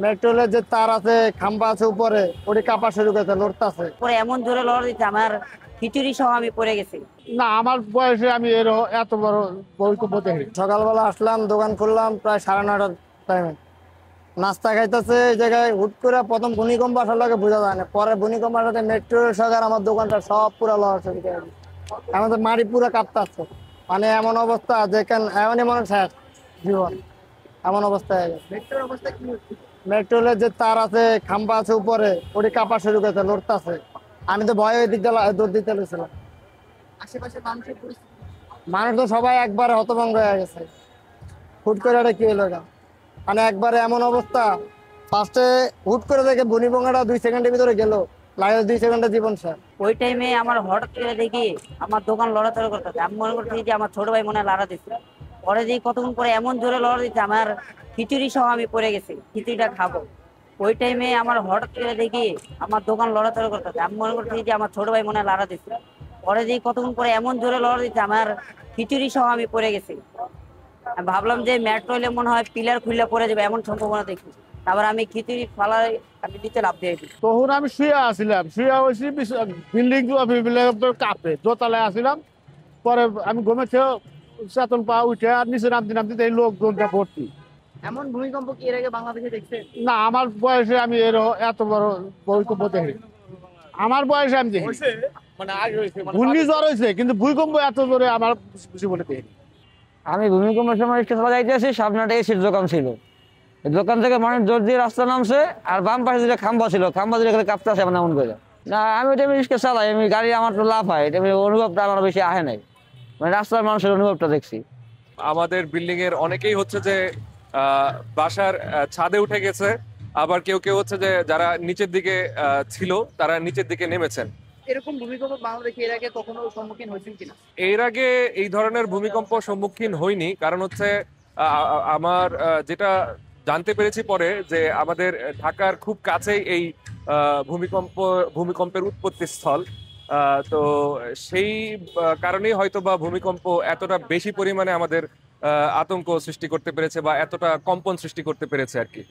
Metro রেলের যে তার আছে, খাম্বা আছে উপরে, ওটি কাঁপা শুরু করেছে, লড়তাছে। পরে এমন জোরে লড়া দিচ্ছে আমার খিচুড়ি সহ আমি পড়ে গেছি। না, আমার বয়সে আমি এত বড় ভূমিকম্প দেখিনি। সকালবেলা আসলাম, দোকান খুললাম প্রায় 9:30টার টাইমে। নাস্তা খাইতেছে এই জায়গায়, হুট করে প্রথম ভূমিকম্প আসার লাগে বোঝা যায় না, পরে ভূমিকম্প আসাতে মেট্রো সরকার আমার দোকানটা সব পুরো লস হয়ে গেছে। আমাদের মাটি পুরো কাঁপতাছে, মানে এমন অবস্থা যেখানে এমনই মনে হয় শেষ জীবন, এমন অবস্থা হয়ে গেছে। মেট্রো রেলের যে তার আছে, খাম্বা আছে উপরে, ওটি কাঁপা শুরু করেছে, লড়তাছে। আমি তো ভয়ে ওই দিক দিয়ে দৌড় দিতে লেছিলাম। মানুষ তো সবাই একবারে হতভম্ব হয়ে গেছে, হুট করে এটা কি হলো এটা, মানে একবারে এমন অবস্থা। ফার্স্টে হুট করে দেখে ভূমিকম্পটা 2 সেকেন্ডের ভিতরে গেল, লাগে 2 সেকেন্ডের জীবন শেষ। ওই টাইমে আমার হঠাৎ করে দেখি আমার দোকান লড়াচড়া করতেছে। আমি মনে করছি যে আমার ছোট ভাই মনে হয় লাড়া দিচ্ছে। পরে দেখি কতক্ষণ পরে এমন জোরে লড়া দিচ্ছে আমার খিচুড়ি সহ আমি পড়ে গেছি, খিচুড়িটা খাবো। ওই টাইমে আমার হঠাৎ করে দেখি আমার দোকান লড়াচড়া করতেছে। আমি মনে করছি যে আমার ছোট ভাই মনে হয় লাড়া দিচ্ছে। পরে দেখি কতক্ষণ পরে এমন জোরে লড়া দিচ্ছে আমার খিচুড়ি সহ আমি পড়ে গেছি। আমি ভাবলাম যে মেট্রো রেলে মনে হয় পিলার খুললে পড়ে যাবে, এমন সম্ভাবনা দেখি। তারপর আমি খিচুড়ি ফালাই আমি নিচে লাফ দিয়ে দিই। তখন আমি শুয়ে আসছিলাম, শুয়ে হয়েছি বিল্ডিং কাঁপে, দোতলায় আসছিলাম। পরে আমি ঘুমেছে চেতন পা উঠে আর নিচে নামতে নামতে এই লোকজনটা ভর্তি। এমন ভূমিকম্প কি এর আগে বাংলাদেশে দেখছেন? না, আমার বয়সে আমি এত বড় ভূমিকম্প দেখিনি। আমার বয়সে আমি দেখি মানে আগে হয়েছে ঘূর্ণিঝড় হয়েছে, কিন্তু ভূমিকম্প এত জোরে আমার জীবনে দেখিনি। আমি ভূমিকম্পের সময় স্টেশন যাইতেছি, সামনে একটা এসির দোকান ছিল। এই দোকান থেকে মানুষ জোর দিয়ে রাস্তা নামছে, আর বাম পাশে যেটা খাম্বা ছিল, খাম্বা দিয়ে কাঁপতে আসে এমন করে। না, আমি ওইটা রিক্সা চালাই, আমি গাড়ি আমার তো লাভ হয়, এটা অনুভবটা আমার বেশি আহে নাই। মানে রাস্তার মানুষের অনুভবটা দেখছি। আমাদের বিল্ডিং এর অনেকেই হচ্ছে যে বাসার ছাদে উঠে গেছে, আবার কেউ কেউ হচ্ছে যে যারা নিচের দিকে ছিল তারা নিচের দিকে নেমেছেন। এরকম ভূমিকম্প বাংলাদেশে এর আগে কখনো সম্মুখীন হয়েছেন কিনা? এর আগে এই ধরনের ভূমিকম্প সম্মুখীন হয়নি, কারণ হচ্ছে আমার যেটা জানতে পেরেছি পরে যে আমাদের ঢাকার খুব কাছেই এই ভূমিকম্পের উৎপত্তি স্থল। তো সেই কারণেই হয়তো বা ভূমিকম্প এতটা বেশি পরিমাণে আমাদের আতঙ্ক সৃষ্টি করতে পেরেছে বা এতটা কম্পন সৃষ্টি করতে পেরেছে আর কি।